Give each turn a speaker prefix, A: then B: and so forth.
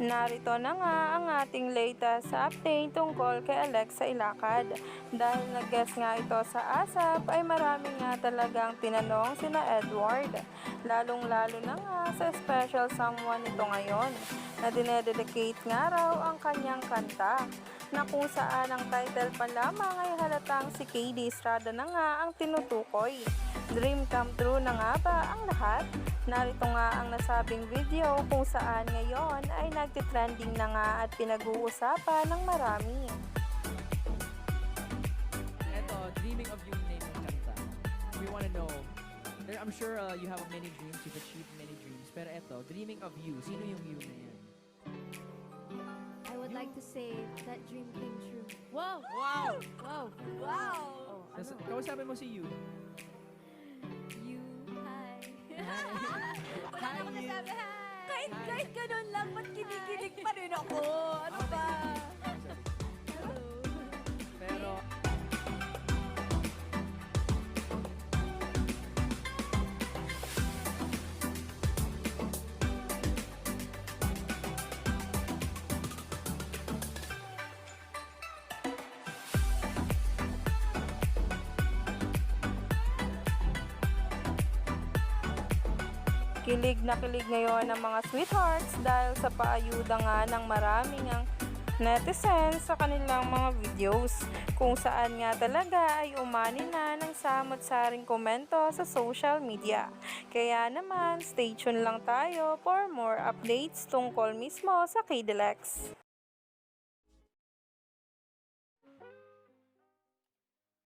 A: Narito na nga ang ating latest update tungkol kay Alexa Ilacad. Dahil nag-guest nga ito sa ASAP ay marami nga talagang tinanong sina Edward. Lalong-lalo na nga sa special someone nito ngayon na dinededicate nga raw ang kanyang kanta na kung saan ang title pa lamang ay halatang si KD Estrada na nga ang tinutukoy. Dream come true na nga ba ang lahat? Narito nga ang nasabing video kung saan ngayon ay nagtitrending na nga at pinag-uusapan ng marami.
B: Eto, dreaming of you name ng kanta. We wanna know, I'm sure you have many dreams, you've achieved many dreams, pero eto, dreaming of you, sino yung you na yan?
C: I would like to say that dream came true.
B: Wow! Wow!
C: Wow! Wow!
B: Oh, kausapin mo si you.
C: You, hi.
B: Hi, you.
C: Kahit ganun lang, ba't kinikilig pa rin ako? Ano ba? Hello.
B: Pero,
A: Kilig na kilig ngayon ang mga sweethearts dahil sa paayuda nga ng maraming ang netizens sa kanilang mga videos kung saan nga talaga ay umani na ng samot-saring komento sa social media. Kaya naman, stay tuned lang tayo for more updates tungkol mismo sa KDLX.